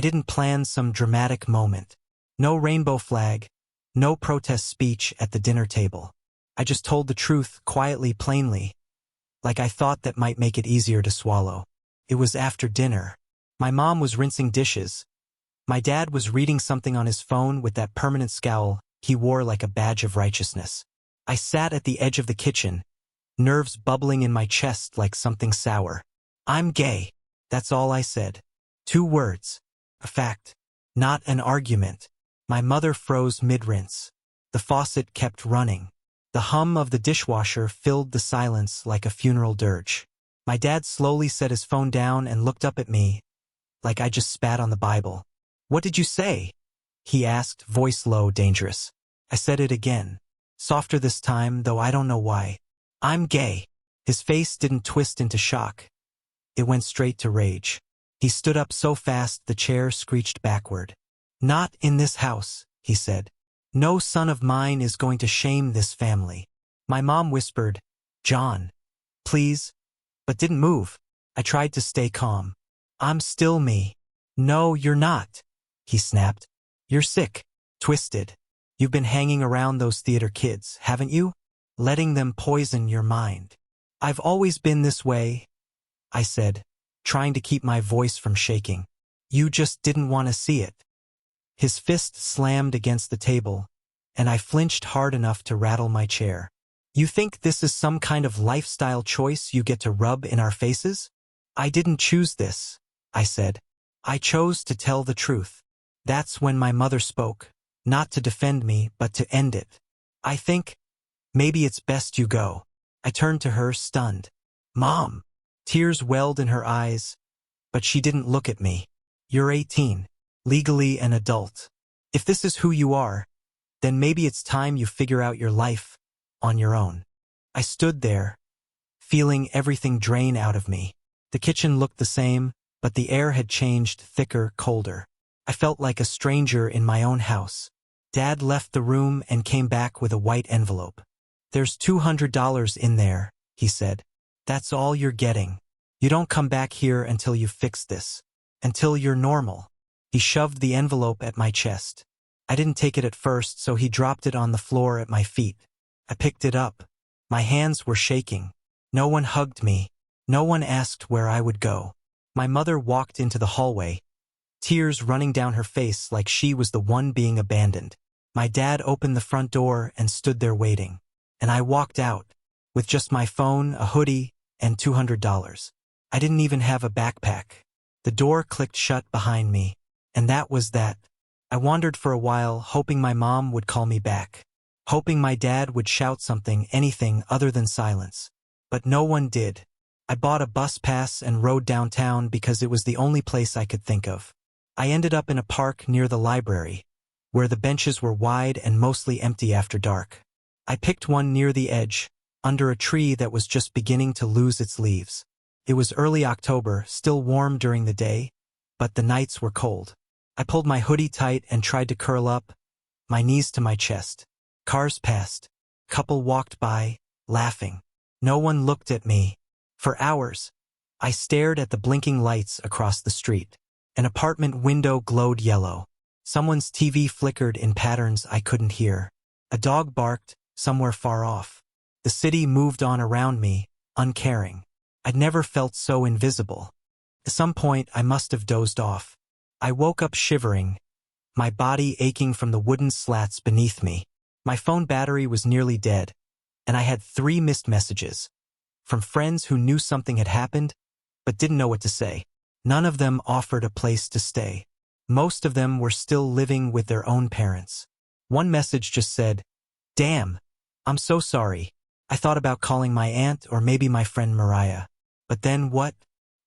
I didn't plan some dramatic moment. No rainbow flag, no protest speech at the dinner table. I just told the truth quietly, plainly, like I thought that might make it easier to swallow. It was after dinner. My mom was rinsing dishes. My dad was reading something on his phone with that permanent scowl he wore like a badge of righteousness. I sat at the edge of the kitchen, nerves bubbling in my chest like something sour. I'm gay. That's all I said. 2 words. A fact. Not an argument. My mother froze mid-rinse. The faucet kept running. The hum of the dishwasher filled the silence like a funeral dirge. My dad slowly set his phone down and looked up at me, like I just spat on the Bible. "What did you say?" he asked, voice low, dangerous. I said it again. Softer this time, though I don't know why. "I'm gay." His face didn't twist into shock. It went straight to rage. He stood up so fast the chair screeched backward. "Not in this house," he said. "No son of mine is going to shame this family." My mom whispered, "John, please," but didn't move. I tried to stay calm. "I'm still me." "No, you're not," he snapped. "You're sick, twisted. You've been hanging around those theater kids, haven't you? Letting them poison your mind." "I've always been this way," I said, trying to keep my voice from shaking. "You just didn't want to see it." His fist slammed against the table, and I flinched hard enough to rattle my chair. "You think this is some kind of lifestyle choice you get to rub in our faces?" "I didn't choose this," I said. "I chose to tell the truth." That's when my mother spoke, not to defend me, but to end it. "I think maybe it's best you go." I turned to her, stunned. "Mom!" Tears welled in her eyes, but she didn't look at me. "You're 18, legally an adult. If this is who you are, then maybe it's time you figure out your life on your own." I stood there, feeling everything drain out of me. The kitchen looked the same, but the air had changed, thicker, colder. I felt like a stranger in my own house. Dad left the room and came back with a white envelope. "There's $200 in there," he said. "That's all you're getting. You don't come back here until you've fixed this. Until you're normal." He shoved the envelope at my chest. I didn't take it at first, so he dropped it on the floor at my feet. I picked it up. My hands were shaking. No one hugged me. No one asked where I would go. My mother walked into the hallway, tears running down her face like she was the one being abandoned. My dad opened the front door and stood there waiting. And I walked out, with just my phone, a hoodie, and $200. I didn't even have a backpack. The door clicked shut behind me, and that was that. I wandered for a while, hoping my mom would call me back. Hoping my dad would shout something, anything other than silence. But no one did. I bought a bus pass and rode downtown because it was the only place I could think of. I ended up in a park near the library, where the benches were wide and mostly empty after dark. I picked one near the edge, under a tree that was just beginning to lose its leaves. It was early October, still warm during the day, but the nights were cold. I pulled my hoodie tight and tried to curl up, my knees to my chest. Cars passed. Couple walked by, laughing. No one looked at me. For hours, I stared at the blinking lights across the street. An apartment window glowed yellow. Someone's TV flickered in patterns I couldn't hear. A dog barked, somewhere far off. The city moved on around me, uncaring. I'd never felt so invisible. At some point, I must have dozed off. I woke up shivering, my body aching from the wooden slats beneath me. My phone battery was nearly dead, and I had 3 missed messages. From friends who knew something had happened, but didn't know what to say. None of them offered a place to stay. Most of them were still living with their own parents. One message just said, "Damn, I'm so sorry. I thought about calling my aunt or maybe my friend Mariah. But then what?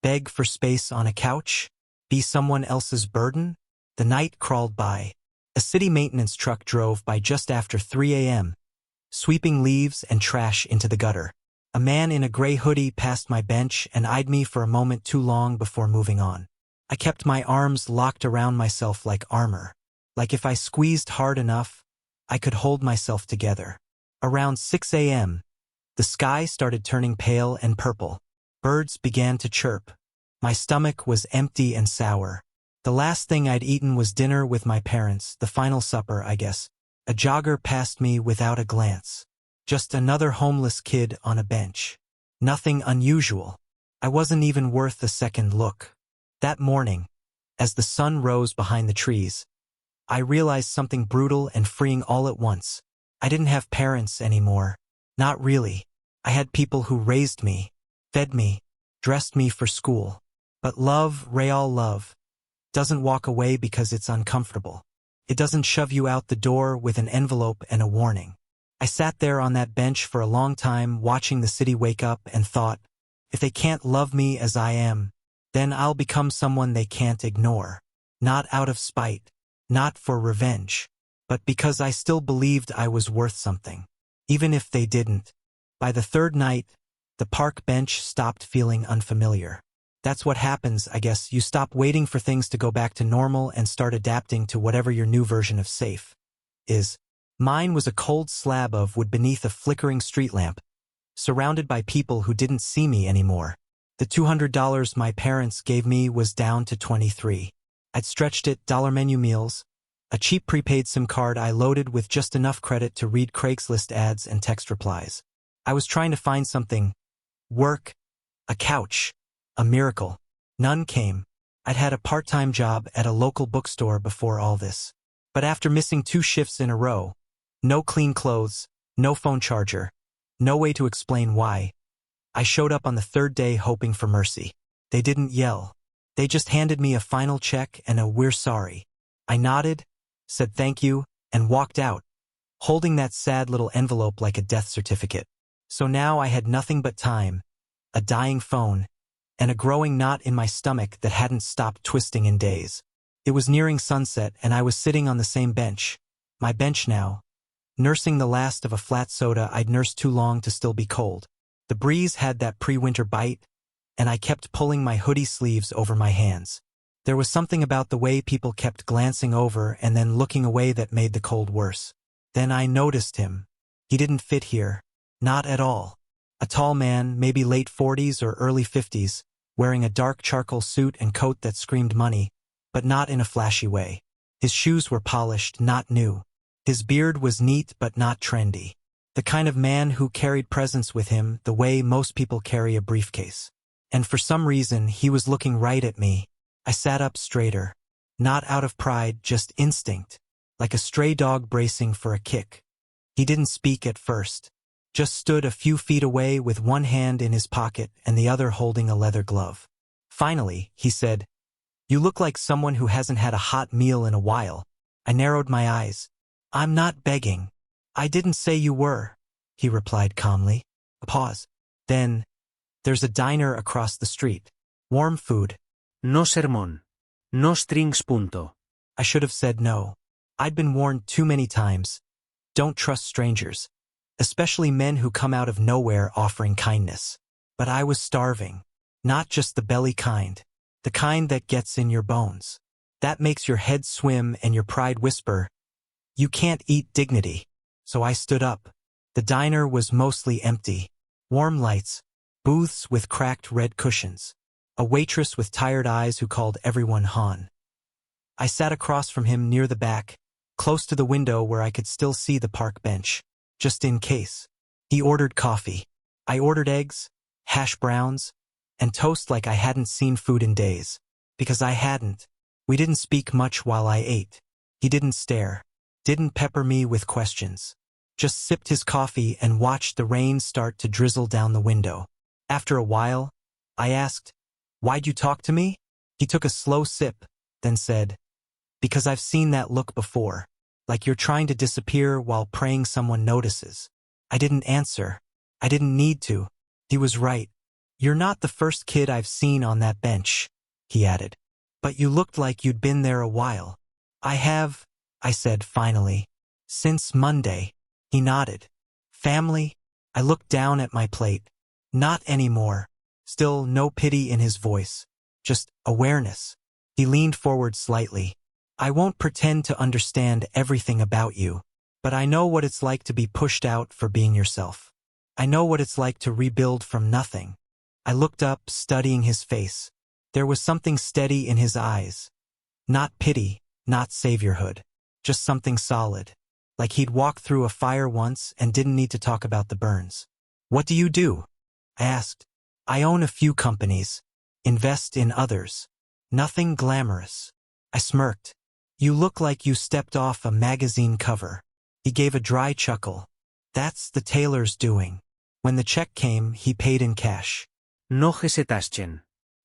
Beg for space on a couch? Be someone else's burden?" The night crawled by. A city maintenance truck drove by just after 3 a.m., sweeping leaves and trash into the gutter. A man in a gray hoodie passed my bench and eyed me for a moment too long before moving on. I kept my arms locked around myself like armor. Like if I squeezed hard enough, I could hold myself together. Around 6 a.m., the sky started turning pale and purple. Birds began to chirp. My stomach was empty and sour. The last thing I'd eaten was dinner with my parents, the final supper, I guess. A jogger passed me without a glance. Just another homeless kid on a bench. Nothing unusual. I wasn't even worth a second look. That morning, as the sun rose behind the trees, I realized something brutal and freeing all at once. I didn't have parents anymore. Not really. I had people who raised me, fed me, dressed me for school. But love, real love, doesn't walk away because it's uncomfortable. It doesn't shove you out the door with an envelope and a warning. I sat there on that bench for a long time watching the city wake up and thought, if they can't love me as I am, then I'll become someone they can't ignore. Not out of spite, not for revenge, but because I still believed I was worth something. Even if they didn't. By the third night, the park bench stopped feeling unfamiliar. That's what happens, I guess. You stop waiting for things to go back to normal and start adapting to whatever your new version of safe is. Mine was a cold slab of wood beneath a flickering street lamp, surrounded by people who didn't see me anymore. The $200 my parents gave me was down to $23. I'd stretched it, dollar menu meals, a cheap prepaid SIM card I loaded with just enough credit to read Craigslist ads and text replies. I was trying to find something. Work. A couch. A miracle. None came. I'd had a part-time job at a local bookstore before all this. But after missing 2 shifts in a row, no clean clothes, no phone charger, no way to explain why, I showed up on the 3rd day hoping for mercy. They didn't yell. They just handed me a final check and a "we're sorry." I nodded, said thank you, and walked out, holding that sad little envelope like a death certificate. So now I had nothing but time, a dying phone, and a growing knot in my stomach that hadn't stopped twisting in days. It was nearing sunset and I was sitting on the same bench, my bench now, nursing the last of a flat soda I'd nursed too long to still be cold. The breeze had that pre-winter bite, and I kept pulling my hoodie sleeves over my hands. There was something about the way people kept glancing over and then looking away that made the cold worse. Then I noticed him. He didn't fit here. Not at all. A tall man, maybe late 40s or early 50s, wearing a dark charcoal suit and coat that screamed money, but not in a flashy way. His shoes were polished, not new. His beard was neat but not trendy. The kind of man who carried presents with him the way most people carry a briefcase. And for some reason, he was looking right at me. I sat up straighter. Not out of pride, just instinct. Like a stray dog bracing for a kick. He didn't speak at first. Just stood a few feet away with one hand in his pocket and the other holding a leather glove. Finally, he said, "You look like someone who hasn't had a hot meal in a while." I narrowed my eyes. "I'm not begging." "I didn't say you were," he replied calmly. A pause. Then, "There's a diner across the street. Warm food." No sermón. No strings punto. I should have said no. I'd been warned too many times. Don't trust strangers. Especially men who come out of nowhere offering kindness. But I was starving. Not just the belly kind. The kind that gets in your bones. That makes your head swim and your pride whisper, "You can't eat dignity." So I stood up. The diner was mostly empty. Warm lights. Booths with cracked red cushions. A waitress with tired eyes who called everyone Han. I sat across from him near the back, close to the window where I could still see the park bench. Just in case. He ordered coffee. I ordered eggs, hash browns, and toast like I hadn't seen food in days. Because I hadn't. We didn't speak much while I ate. He didn't stare. Didn't pepper me with questions. Just sipped his coffee and watched the rain start to drizzle down the window. After a while, I asked, "Why'd you talk to me?" He took a slow sip, then said, "Because I've seen that look before. Like you're trying to disappear while praying someone notices." I didn't answer. I didn't need to. He was right. "You're not the first kid I've seen on that bench," he added. "But you looked like you'd been there a while." "I have," I said finally. "Since Monday." He nodded. "Family?" I looked down at my plate. "Not anymore." Still no pity in his voice. Just awareness. He leaned forward slightly. "I won't pretend to understand everything about you, but I know what it's like to be pushed out for being yourself. I know what it's like to rebuild from nothing." I looked up, studying his face. There was something steady in his eyes. Not pity, not saviorhood. Just something solid. Like he'd walked through a fire once and didn't need to talk about the burns. What do you do? I asked. I own a few companies. Invest in others. Nothing glamorous. I smirked. You look like you stepped off a magazine cover. He gave a dry chuckle. That's the tailor's doing. When the check came, he paid in cash. No hesitaschen.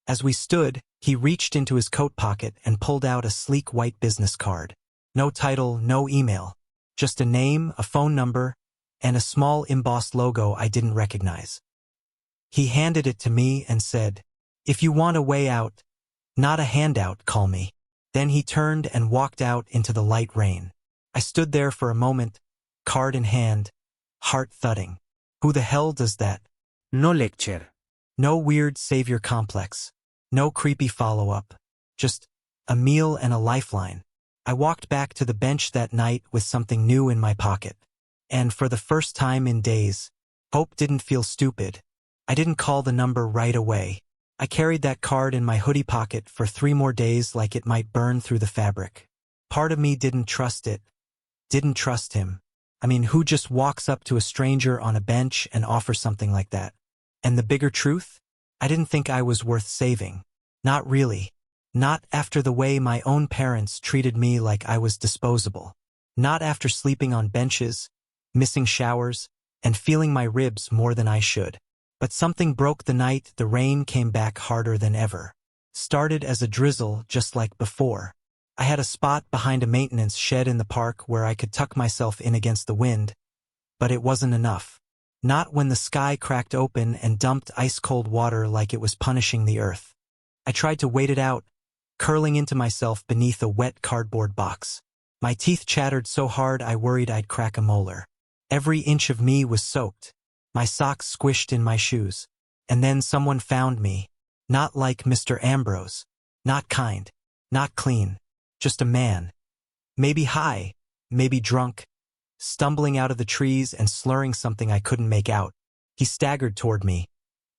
As we stood, he reached into his coat pocket and pulled out a sleek white business card. No title, no email. Just a name, a phone number, and a small embossed logo I didn't recognize. He handed it to me and said, "If you want a way out, not a handout, call me." Then he turned and walked out into the light rain. I stood there for a moment, card in hand, heart thudding. Who the hell does that? No lecture. No weird savior complex. No creepy follow-up. Just a meal and a lifeline. I walked back to the bench that night with something new in my pocket. And for the first time in days, hope didn't feel stupid. I didn't call the number right away. I carried that card in my hoodie pocket for 3 more days like it might burn through the fabric. Part of me didn't trust it. Didn't trust him. I mean, who just walks up to a stranger on a bench and offers something like that? And the bigger truth? I didn't think I was worth saving. Not really. Not after the way my own parents treated me like I was disposable. Not after sleeping on benches, missing showers, and feeling my ribs more than I should. But something broke the night the rain came back harder than ever. Started as a drizzle just like before. I had a spot behind a maintenance shed in the park where I could tuck myself in against the wind, but it wasn't enough. Not when the sky cracked open and dumped ice-cold water like it was punishing the earth. I tried to wait it out, curling into myself beneath a wet cardboard box. My teeth chattered so hard I worried I'd crack a molar. Every inch of me was soaked. My socks squished in my shoes. And then someone found me. Not like Mr. Ambrose. Not kind. Not clean. Just a man. Maybe high. Maybe drunk. Stumbling out of the trees and slurring something I couldn't make out. He staggered toward me,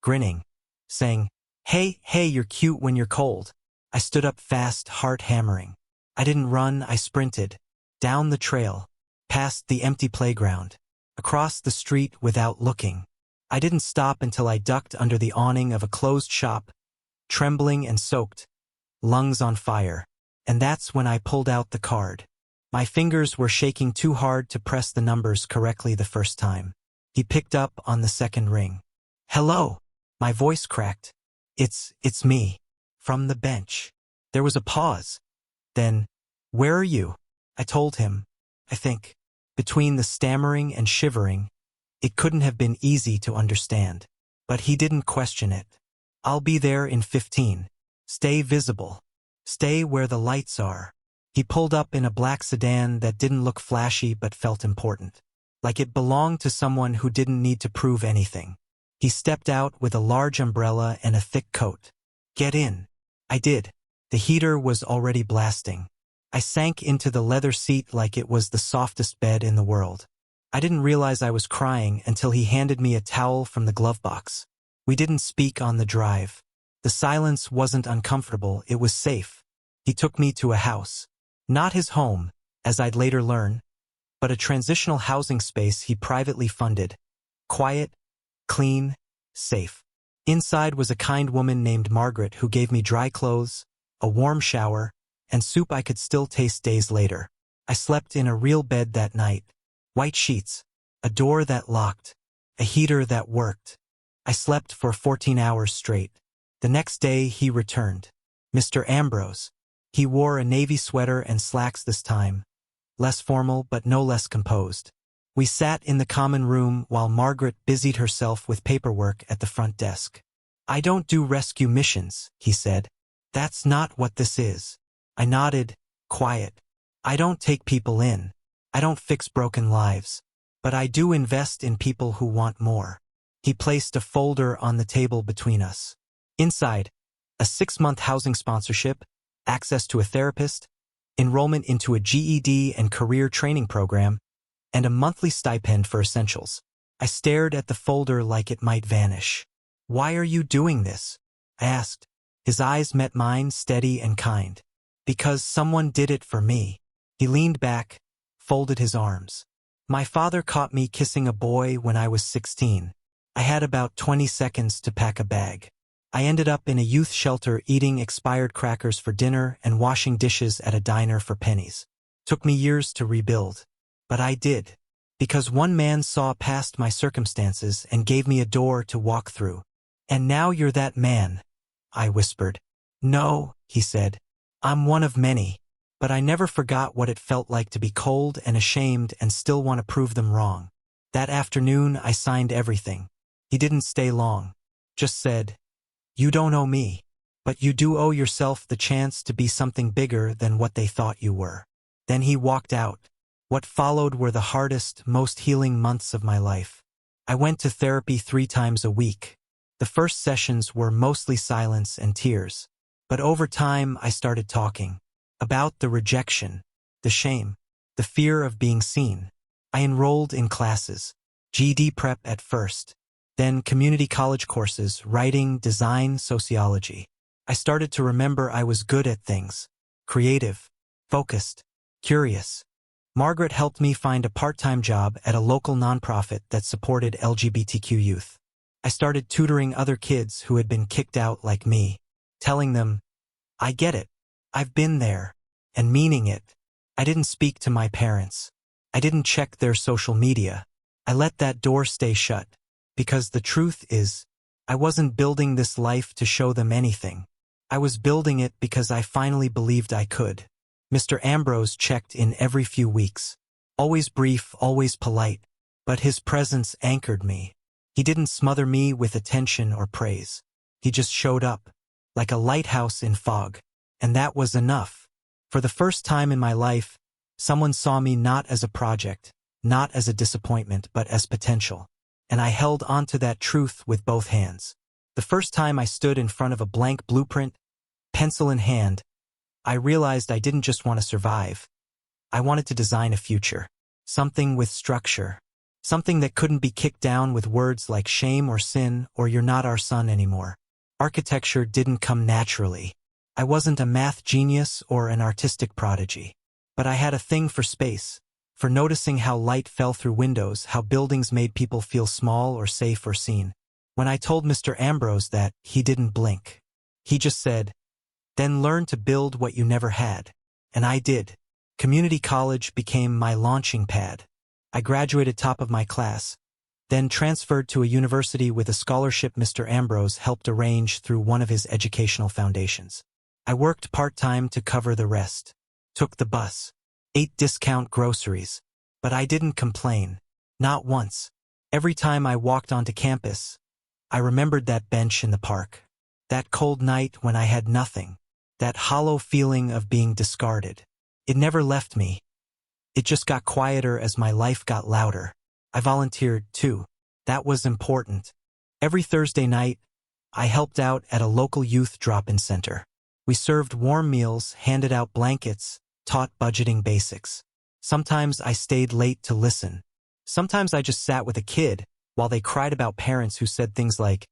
grinning, saying, Hey, you're cute when you're cold." I stood up fast, heart hammering. I didn't run, I sprinted. Down the trail. Past the empty playground. Across the street without looking. I didn't stop until I ducked under the awning of a closed shop, trembling and soaked, lungs on fire. And that's when I pulled out the card. My fingers were shaking too hard to press the numbers correctly the first time. He picked up on the second ring. "Hello." My voice cracked. It's me. From the bench. There was a pause. Then, "Where are you?" I told him. I think, between the stammering and shivering, it couldn't have been easy to understand. But he didn't question it. "I'll be there in 15. Stay visible. Stay where the lights are." He pulled up in a black sedan that didn't look flashy but felt important. Like it belonged to someone who didn't need to prove anything. He stepped out with a large umbrella and a thick coat. "Get in." I did. The heater was already blasting. I sank into the leather seat like it was the softest bed in the world. I didn't realize I was crying until he handed me a towel from the glove box. We didn't speak on the drive. The silence wasn't uncomfortable, it was safe. He took me to a house. Not his home, as I'd later learn, but a transitional housing space he privately funded. Quiet, clean, safe. Inside was a kind woman named Margaret who gave me dry clothes, a warm shower, and soup I could still taste days later. I slept in a real bed that night. White sheets, a door that locked, a heater that worked. I slept for 14 hours straight. The next day he returned. Mr. Ambrose. He wore a navy sweater and slacks this time. Less formal but no less composed. We sat in the common room while Margaret busied herself with paperwork at the front desk. "I don't do rescue missions," he said. "That's not what this is." I nodded, quiet. "I don't take people in. I don't fix broken lives. But I do invest in people who want more." He placed a folder on the table between us. Inside, a 6-month housing sponsorship, access to a therapist, enrollment into a GED and career training program, and a monthly stipend for essentials. I stared at the folder like it might vanish. "Why are you doing this?" I asked. His eyes met mine, steady and kind. Because someone did it for me. He leaned back, folded his arms. My father caught me kissing a boy when I was 16. I had about 20 seconds to pack a bag. I ended up in a youth shelter eating expired crackers for dinner and washing dishes at a diner for pennies. Took me years to rebuild. But I did. Because one man saw past my circumstances and gave me a door to walk through. And now you're that man, I whispered. No, he said. I'm one of many. But I never forgot what it felt like to be cold and ashamed and still want to prove them wrong. That afternoon, I signed everything. He didn't stay long. Just said, "You don't owe me. But you do owe yourself the chance to be something bigger than what they thought you were." Then he walked out. What followed were the hardest, most healing months of my life. I went to therapy 3 times a week. The first sessions were mostly silence and tears. But over time, I started talking. About the rejection, the shame, the fear of being seen. I enrolled in classes. GED prep at first. Then community college courses, writing, design, sociology. I started to remember I was good at things. Creative, focused, curious. Margaret helped me find a part-time job at a local nonprofit that supported LGBTQ youth. I started tutoring other kids who had been kicked out like me, telling them, "I get it. I've been there," and meaning it. I didn't speak to my parents. I didn't check their social media. I let that door stay shut. Because the truth is, I wasn't building this life to show them anything. I was building it because I finally believed I could. Mr. Ambrose checked in every few weeks. Always brief, always polite. But his presence anchored me. He didn't smother me with attention or praise. He just showed up, like a lighthouse in fog. And that was enough. For the first time in my life, someone saw me not as a project, not as a disappointment, but as potential. And I held onto that truth with both hands. The first time I stood in front of a blank blueprint, pencil in hand, I realized I didn't just want to survive. I wanted to design a future. Something with structure. Something that couldn't be kicked down with words like shame or sin or "you're not our son anymore." Architecture didn't come naturally. I wasn't a math genius or an artistic prodigy. But I had a thing for space, for noticing how light fell through windows, how buildings made people feel small or safe or seen. When I told Mr. Ambrose that, he didn't blink. He just said, "Then learn to build what you never had." And I did. Community college became my launching pad. I graduated top of my class, then transferred to a university with a scholarship Mr. Ambrose helped arrange through one of his educational foundations. I worked part-time to cover the rest. Took the bus. Ate discount groceries. But I didn't complain. Not once. Every time I walked onto campus, I remembered that bench in the park. That cold night when I had nothing. That hollow feeling of being discarded. It never left me. It just got quieter as my life got louder. I volunteered, too. That was important. Every Thursday night, I helped out at a local youth drop-in center. We served warm meals, handed out blankets, taught budgeting basics. Sometimes I stayed late to listen. Sometimes I just sat with a kid while they cried about parents who said things like,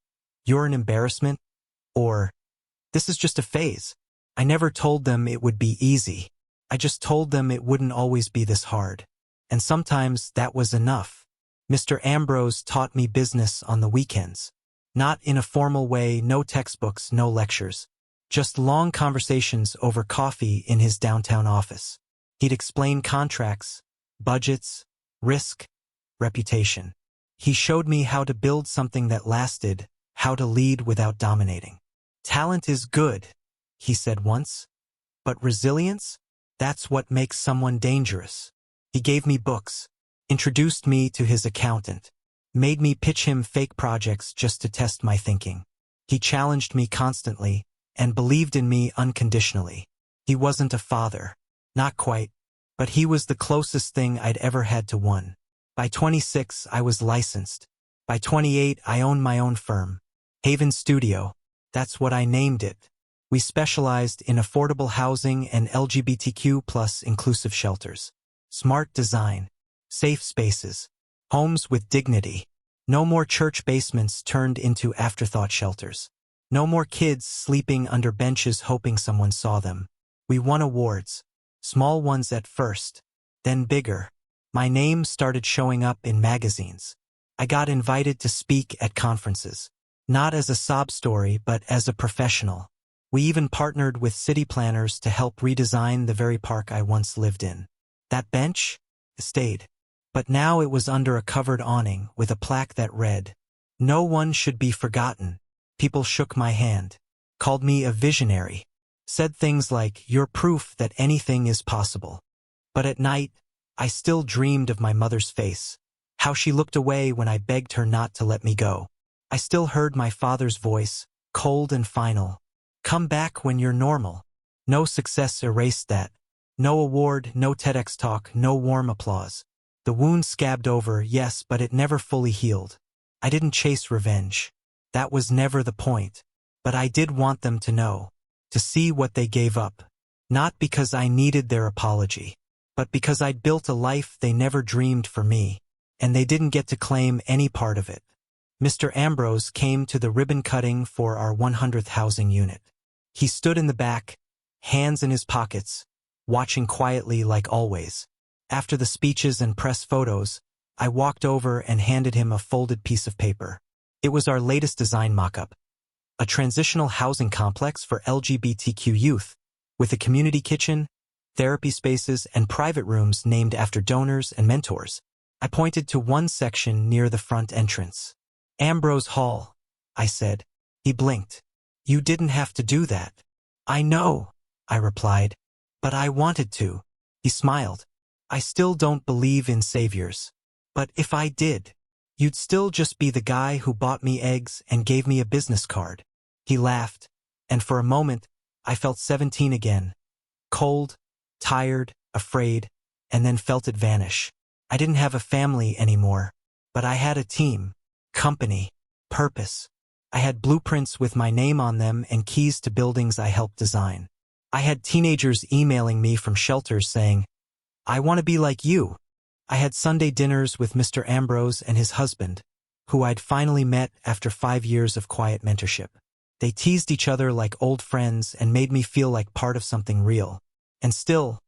"You're an embarrassment," or "This is just a phase." I never told them it would be easy. I just told them it wouldn't always be this hard. And sometimes that was enough. Mr. Ambrose taught me business on the weekends. Not in a formal way, no textbooks, no lectures. Just long conversations over coffee in his downtown office. He'd explain contracts, budgets, risk, reputation. He showed me how to build something that lasted, how to lead without dominating. "Talent is good," he said once. "But resilience? That's what makes someone dangerous." He gave me books, introduced me to his accountant, made me pitch him fake projects just to test my thinking. He challenged me constantly and believed in me unconditionally. He wasn't a father, not quite, but he was the closest thing I'd ever had to one. By 26, I was licensed. By 28, I owned my own firm. Haven Studio, that's what I named it. We specialized in affordable housing and LGBTQ+ inclusive shelters. Smart design, safe spaces, homes with dignity. No more church basements turned into afterthought shelters. No more kids sleeping under benches hoping someone saw them. We won awards. Small ones at first, then bigger. My name started showing up in magazines. I got invited to speak at conferences. Not as a sob story, but as a professional. We even partnered with city planners to help redesign the very park I once lived in. That bench stayed. But now it was under a covered awning with a plaque that read, "No one should be forgotten." People shook my hand, called me a visionary, said things like, "You're proof that anything is possible." But at night, I still dreamed of my mother's face, how she looked away when I begged her not to let me go. I still heard my father's voice, cold and final. "Come back when you're normal." No success erased that. No award, no TEDx talk, no warm applause. The wound scabbed over, yes, but it never fully healed. I didn't chase revenge. That was never the point. But I did want them to know, to see what they gave up. Not because I needed their apology, but because I'd built a life they never dreamed for me, and they didn't get to claim any part of it. Mr. Ambrose came to the ribbon cutting for our 100th housing unit. He stood in the back, hands in his pockets, watching quietly like always. After the speeches and press photos, I walked over and handed him a folded piece of paper. It was our latest design mock-up, a transitional housing complex for LGBTQ youth, with a community kitchen, therapy spaces, and private rooms named after donors and mentors. I pointed to one section near the front entrance. "Ambrose Hall," I said. He blinked. "You didn't have to do that." "I know," I replied, "but I wanted to." He smiled. "I still don't believe in saviors. But if I did, you'd still just be the guy who bought me eggs and gave me a business card." He laughed, and for a moment, I felt 17 again. Cold, tired, afraid, and then felt it vanish. I didn't have a family anymore, but I had a team, company, purpose. I had blueprints with my name on them and keys to buildings I helped design. I had teenagers emailing me from shelters saying, "I want to be like you." I had Sunday dinners with Mr. Ambrose and his husband, who I'd finally met after 5 years of quiet mentorship. They teased each other like old friends and made me feel like part of something real. And still,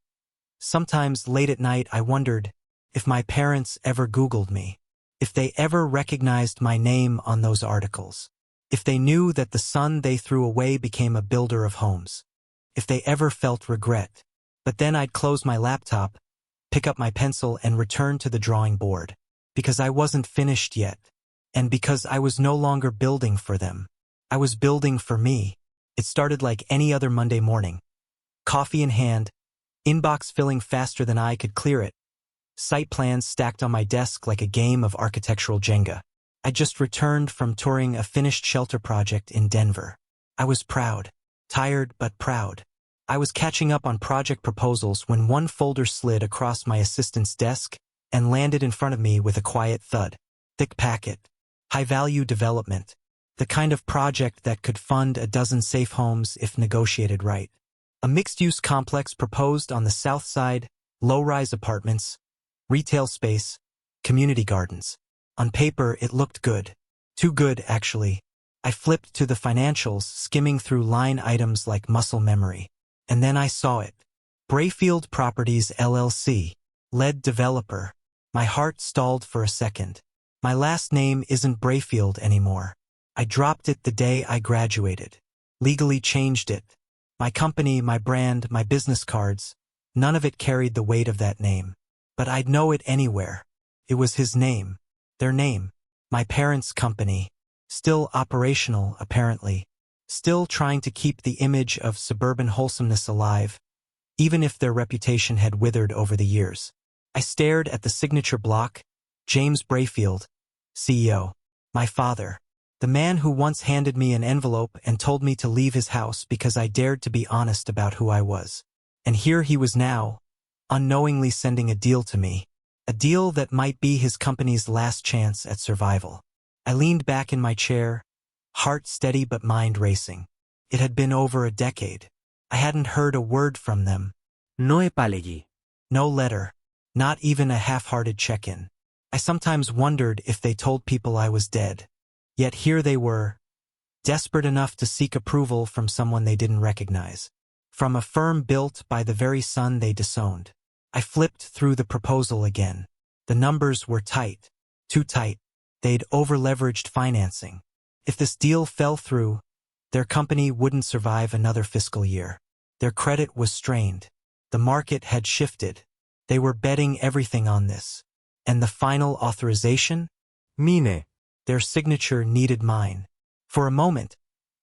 sometimes late at night I wondered if my parents ever Googled me, if they ever recognized my name on those articles, if they knew that the son they threw away became a builder of homes, if they ever felt regret. But then I'd close my laptop, pick up my pencil, and return to the drawing board, because I wasn't finished yet, and because I was no longer building for them. I was building for me. It started like any other Monday morning. Coffee in hand, inbox filling faster than I could clear it, site plans stacked on my desk like a game of architectural Jenga. I just returned from touring a finished shelter project in Denver. I was proud, tired but proud. I was catching up on project proposals when one folder slid across my assistant's desk and landed in front of me with a quiet thud. Thick packet, high-value development, the kind of project that could fund a dozen safe homes if negotiated right. A mixed-use complex proposed on the south side, low-rise apartments, retail space, community gardens. On paper, it looked good. Too good, actually. I flipped to the financials, skimming through line items like muscle memory. And then I saw it. Brayfield Properties, LLC. Lead developer. My heart stalled for a second. My last name isn't Brayfield anymore. I dropped it the day I graduated. Legally changed it. My company, my brand, my business cards, none of it carried the weight of that name. But I'd know it anywhere. It was his name. Their name. My parents' company. Still operational, apparently. Still trying to keep the image of suburban wholesomeness alive, even if their reputation had withered over the years. I stared at the signature block, James Brayfield, CEO. My father. The man who once handed me an envelope and told me to leave his house because I dared to be honest about who I was. And here he was now, unknowingly sending a deal to me. A deal that might be his company's last chance at survival. I leaned back in my chair, heart steady but mind racing. It had been over a decade. I hadn't heard a word from them. No επάλεγη. No letter. Not even a half-hearted check-in. I sometimes wondered if they told people I was dead. Yet here they were, desperate enough to seek approval from someone they didn't recognize. From a firm built by the very son they disowned. I flipped through the proposal again. The numbers were tight. Too tight. They'd over-leveraged financing. If this deal fell through, their company wouldn't survive another fiscal year. Their credit was strained. The market had shifted. They were betting everything on this. And the final authorization? Mine. Their signature needed mine. For a moment,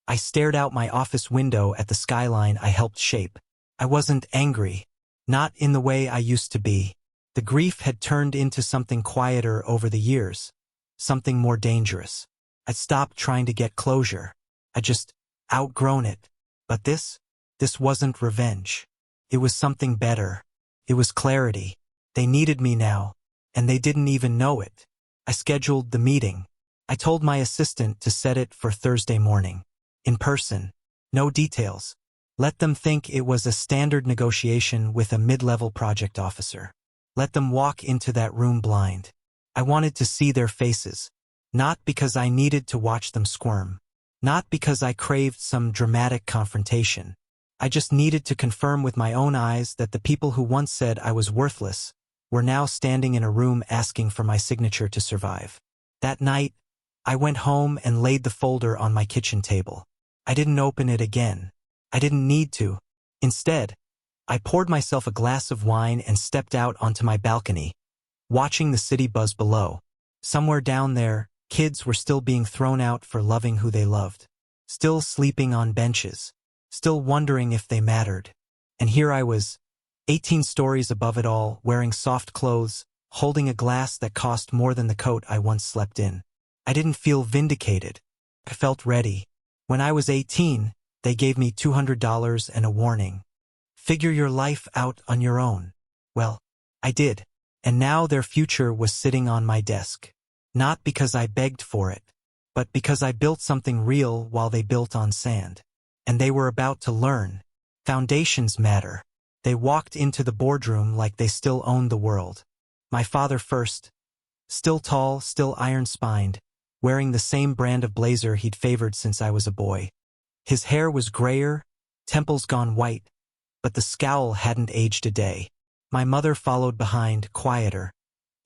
I stared out my office window at the skyline I helped shape. I wasn't angry. Not in the way I used to be. The grief had turned into something quieter over the years. Something more dangerous. I'd stopped trying to get closure. I just outgrown it. But this wasn't revenge. It was something better. It was clarity. They needed me now, and they didn't even know it. I scheduled the meeting. I told my assistant to set it for Thursday morning. In person. No details. Let them think it was a standard negotiation with a mid-level project officer. Let them walk into that room blind. I wanted to see their faces. Not because I needed to watch them squirm. Not because I craved some dramatic confrontation. I just needed to confirm with my own eyes that the people who once said I was worthless were now standing in a room asking for my signature to survive. That night, I went home and laid the folder on my kitchen table. I didn't open it again. I didn't need to. Instead, I poured myself a glass of wine and stepped out onto my balcony, watching the city buzz below. Somewhere down there, kids were still being thrown out for loving who they loved. Still sleeping on benches. Still wondering if they mattered. And here I was, 18 stories above it all, wearing soft clothes, holding a glass that cost more than the coat I once slept in. I didn't feel vindicated. I felt ready. When I was 18, they gave me $200 and a warning. Figure your life out on your own. Well, I did. And now their future was sitting on my desk. Not because I begged for it, but because I built something real while they built on sand. And they were about to learn. Foundations matter. They walked into the boardroom like they still owned the world. My father first. Still tall, still iron-spined, wearing the same brand of blazer he'd favored since I was a boy. His hair was grayer, temples gone white, but the scowl hadn't aged a day. My mother followed behind, quieter,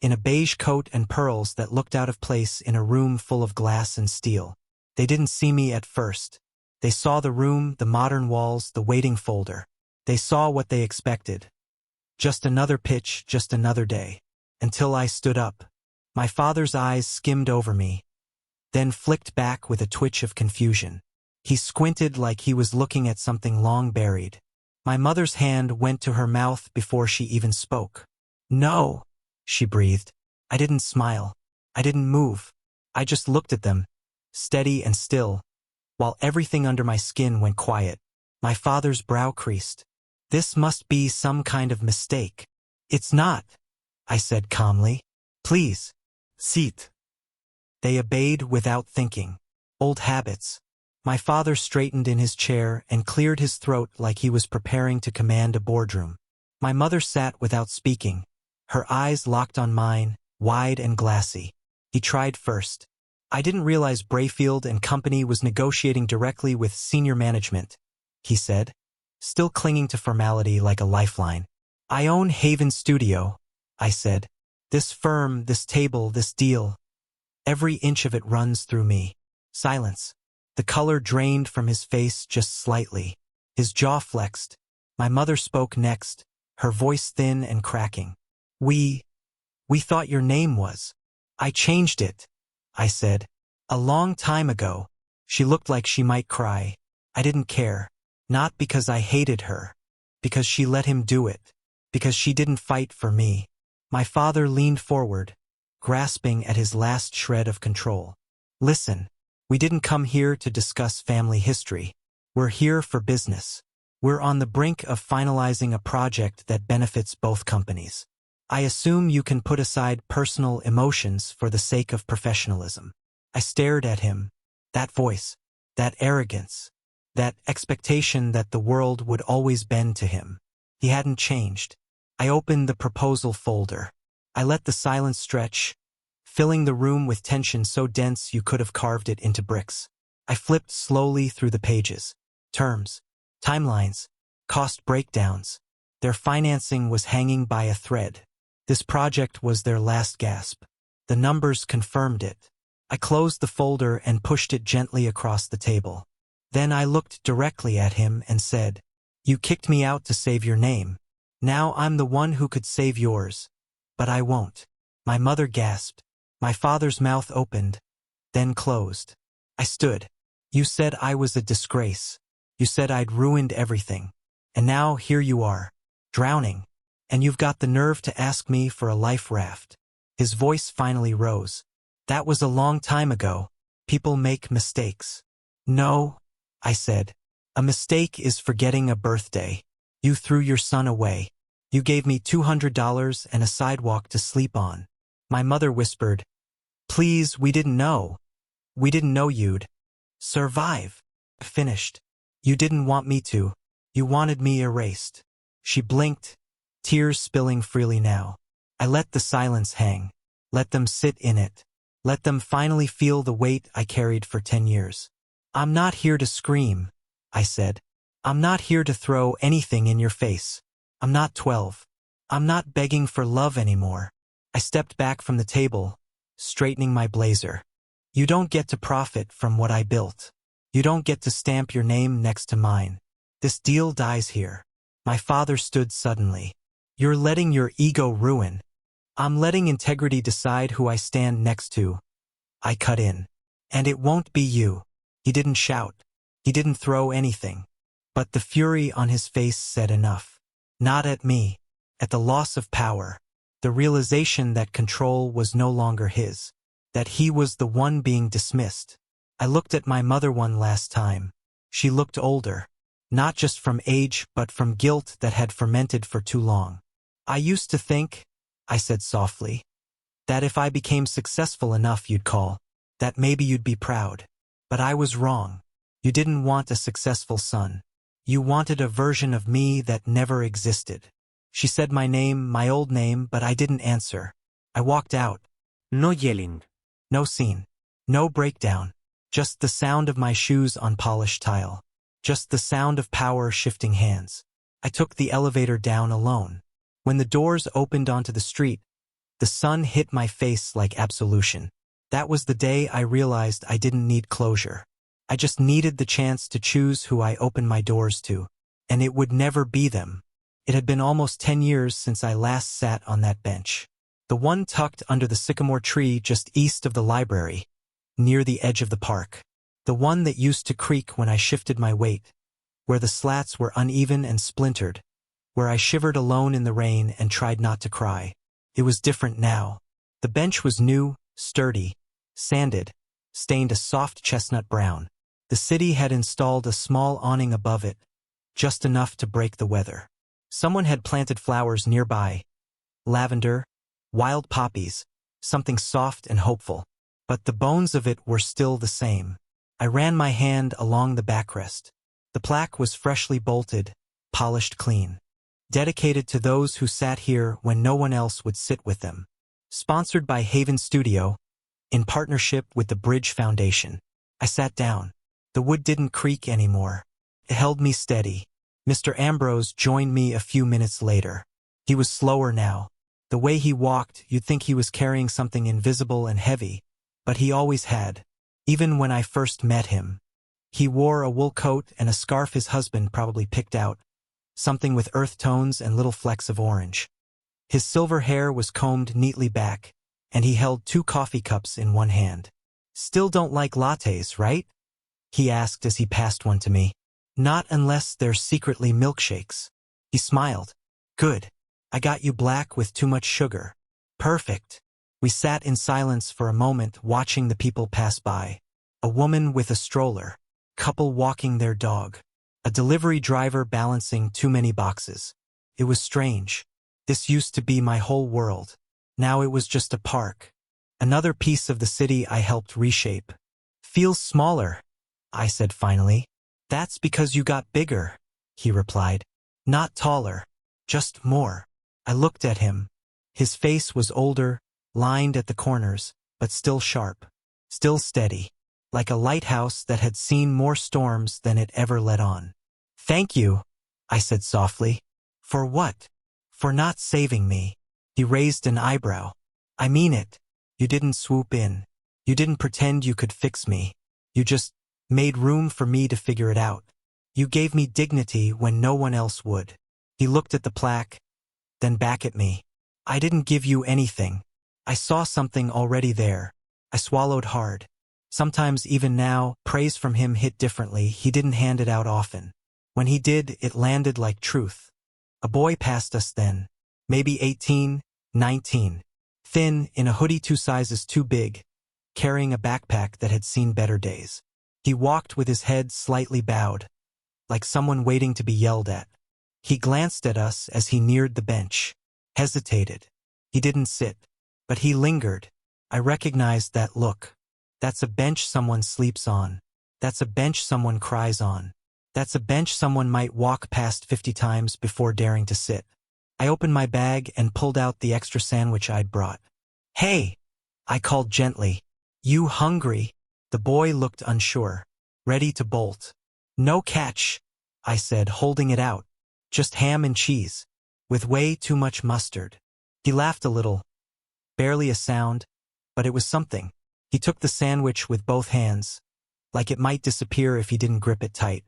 in a beige coat and pearls that looked out of place in a room full of glass and steel. They didn't see me at first. They saw the room, the modern walls, the waiting folder. They saw what they expected. Just another pitch, just another day. Until I stood up. My father's eyes skimmed over me, then flicked back with a twitch of confusion. He squinted like he was looking at something long buried. My mother's hand went to her mouth before she even spoke. "No," she breathed. I didn't smile. I didn't move. I just looked at them, steady and still, while everything under my skin went quiet. My father's brow creased. "This must be some kind of mistake." "It's not," I said calmly. "Please, sit." They obeyed without thinking. Old habits. My father straightened in his chair and cleared his throat like he was preparing to command a boardroom. My mother sat without speaking, her eyes locked on mine, wide and glassy. He tried first. "I didn't realize Brayfield and Company was negotiating directly with senior management," he said, still clinging to formality like a lifeline. "I own Haven Studio," I said. "This firm, this table, this deal. Every inch of it runs through me." Silence. The color drained from his face just slightly. His jaw flexed. My mother spoke next, her voice thin and cracking. We thought your name was." "I changed it," I said. "A long time ago." She looked like she might cry. I didn't care. Not because I hated her. Because she let him do it. Because she didn't fight for me. My father leaned forward, grasping at his last shred of control. "Listen. We didn't come here to discuss family history. We're here for business. We're on the brink of finalizing a project that benefits both companies. I assume you can put aside personal emotions for the sake of professionalism." I stared at him. That voice, that arrogance, that expectation that the world would always bend to him. He hadn't changed. I opened the proposal folder. I let the silence stretch, filling the room with tension so dense you could have carved it into bricks. I flipped slowly through the pages. Terms. Timelines. Cost breakdowns. Their financing was hanging by a thread. This project was their last gasp. The numbers confirmed it. I closed the folder and pushed it gently across the table. Then I looked directly at him and said, "You kicked me out to save your name. Now I'm the one who could save yours. But I won't." My mother gasped. My father's mouth opened, then closed. I stood. "You said I was a disgrace. You said I'd ruined everything. And now here you are, drowning. And you've got the nerve to ask me for a life raft." His voice finally rose. "That was a long time ago. People make mistakes." "No," I said. "A mistake is forgetting a birthday. You threw your son away. You gave me $200 and a sidewalk to sleep on." My mother whispered, "Please, we didn't know. We didn't know you'd survive." Finished. "You didn't want me to. You wanted me erased." She blinked, tears spilling freely now. I let the silence hang. Let them sit in it. Let them finally feel the weight I carried for 10 years. "I'm not here to scream," I said. "I'm not here to throw anything in your face. I'm not 12. I'm not begging for love anymore." I stepped back from the table, straightening my blazer. "You don't get to profit from what I built. You don't get to stamp your name next to mine. This deal dies here." My father stood suddenly. "You're letting your ego ruin." "I'm letting integrity decide who I stand next to," I cut in. "And it won't be you." He didn't shout. He didn't throw anything. But the fury on his face said enough. Not at me. At the loss of power. The realization that control was no longer his. That he was the one being dismissed. I looked at my mother one last time. She looked older. Not just from age, but from guilt that had fermented for too long. "I used to think," I said softly, "that if I became successful enough you'd call. That maybe you'd be proud. But I was wrong. You didn't want a successful son. You wanted a version of me that never existed." She said my name, my old name, but I didn't answer. I walked out. No yelling. No scene. No breakdown. Just the sound of my shoes on polished tile. Just the sound of power shifting hands. I took the elevator down alone. When the doors opened onto the street, the sun hit my face like absolution. That was the day I realized I didn't need closure. I just needed the chance to choose who I opened my doors to. And it would never be them. It had been almost 10 years since I last sat on that bench. The one tucked under the sycamore tree just east of the library, near the edge of the park. The one that used to creak when I shifted my weight, where the slats were uneven and splintered, where I shivered alone in the rain and tried not to cry. It was different now. The bench was new, sturdy, sanded, stained a soft chestnut brown. The city had installed a small awning above it, just enough to break the weather. Someone had planted flowers nearby, lavender, wild poppies, something soft and hopeful. But the bones of it were still the same. I ran my hand along the backrest. The plaque was freshly bolted, polished clean. Dedicated to those who sat here when no one else would sit with them. Sponsored by Haven Studio, in partnership with the Bridge Foundation. I sat down. The wood didn't creak anymore. It held me steady. Mr. Ambrose joined me a few minutes later. He was slower now. The way he walked, you'd think he was carrying something invisible and heavy, but he always had. Even when I first met him. He wore a wool coat and a scarf his husband probably picked out, something with earth tones and little flecks of orange. His silver hair was combed neatly back, and he held 2 coffee cups in one hand. "Still don't like lattes, right?" he asked as he passed one to me. "Not unless they're secretly milkshakes." He smiled. "Good. I got you black with too much sugar." "Perfect." We sat in silence for a moment watching the people pass by. A woman with a stroller. Couple walking their dog. A delivery driver balancing too many boxes. It was strange. This used to be my whole world. Now it was just a park. Another piece of the city I helped reshape. "Feels smaller," I said finally. "That's because you got bigger," he replied. "Not taller. Just more." I looked at him. His face was older, lined at the corners, but still sharp. Still steady. Like a lighthouse that had seen more storms than it ever let on. "Thank you," I said softly. For what? For not saving me. He raised an eyebrow. I mean it. You didn't swoop in. You didn't pretend you could fix me. You just made room for me to figure it out. You gave me dignity when no one else would. He looked at the plaque, then back at me. I didn't give you anything. I saw something already there. I swallowed hard. Sometimes even now, praise from him hit differently. He didn't hand it out often. When he did, it landed like truth. A boy passed us then. Maybe 18, 19. Thin, in a hoodie 2 sizes too big, carrying a backpack that had seen better days. He walked with his head slightly bowed, like someone waiting to be yelled at. He glanced at us as he neared the bench, hesitated. He didn't sit, but he lingered. I recognized that look. That's a bench someone sleeps on. That's a bench someone cries on. That's a bench someone might walk past 50 times before daring to sit. I opened my bag and pulled out the extra sandwich I'd brought. Hey, I called gently. You hungry? The boy looked unsure, ready to bolt. No catch, I said, holding it out. Just ham and cheese, with way too much mustard. He laughed a little, barely a sound, but it was something. He took the sandwich with both hands, like it might disappear if he didn't grip it tight.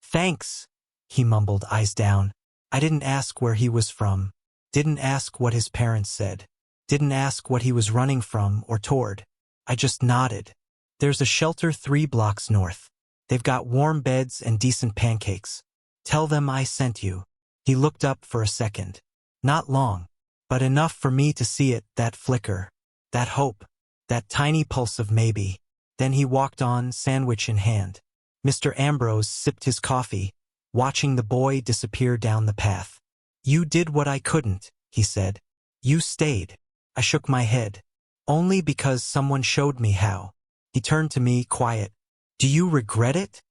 Thanks, he mumbled, eyes down. I didn't ask where he was from, didn't ask what his parents said, didn't ask what he was running from or toward. I just nodded. There's a shelter 3 blocks north. They've got warm beds and decent pancakes. Tell them I sent you. He looked up for a second. Not long, but enough for me to see it, that flicker, that hope, that tiny pulse of maybe. Then he walked on, sandwich in hand. Mr. Ambrose sipped his coffee, watching the boy disappear down the path. You did what I couldn't, he said. You stayed. I shook my head. Only because someone showed me how. He turned to me, quiet. Do you regret it?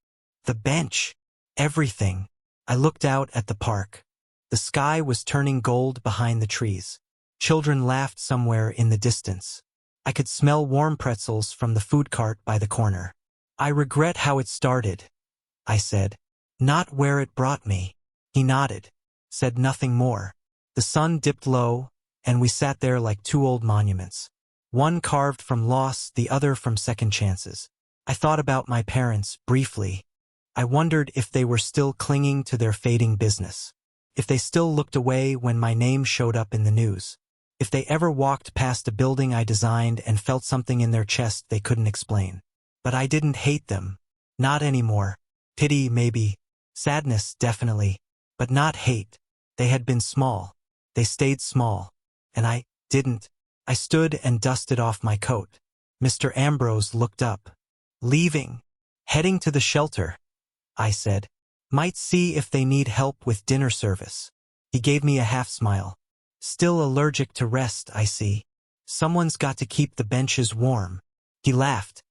The bench. Everything. I looked out at the park. The sky was turning gold behind the trees. Children laughed somewhere in the distance. I could smell warm pretzels from the food cart by the corner. I regret how it started, I said. Not where it brought me. He nodded, said nothing more. The sun dipped low, and we sat there like 2 old monuments. One carved from loss, the other from second chances. I thought about my parents, briefly. I wondered if they were still clinging to their fading business. If they still looked away when my name showed up in the news. If they ever walked past a building I designed and felt something in their chest they couldn't explain. But I didn't hate them. Not anymore. Pity, maybe. Sadness, definitely. But not hate. They had been small. They stayed small. And I didn't. I stood and dusted off my coat. Mr. Ambrose looked up. Leaving. Heading to the shelter, I said. Might see if they need help with dinner service. He gave me a half smile. Still allergic to rest, I see. Someone's got to keep the benches warm. He laughed,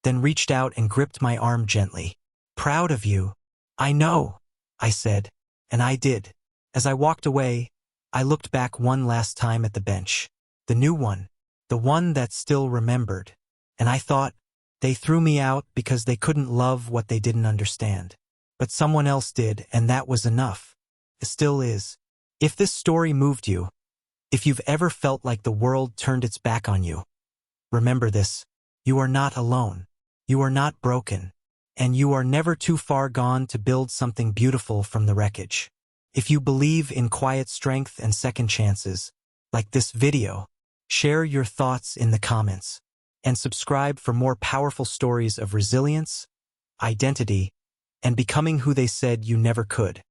then reached out and gripped my arm gently. Proud of you. I know, I said, and I did. As I walked away, I looked back one last time at the bench. The new one. The one that still remembered. And I thought, they threw me out because they couldn't love what they didn't understand. But someone else did, and that was enough. It still is. If this story moved you, if you've ever felt like the world turned its back on you, remember this. You are not alone. You are not broken. And you are never too far gone to build something beautiful from the wreckage. If you believe in quiet strength and second chances, like this video, share your thoughts in the comments. And subscribe for more powerful stories of resilience, identity, and becoming who they said you never could.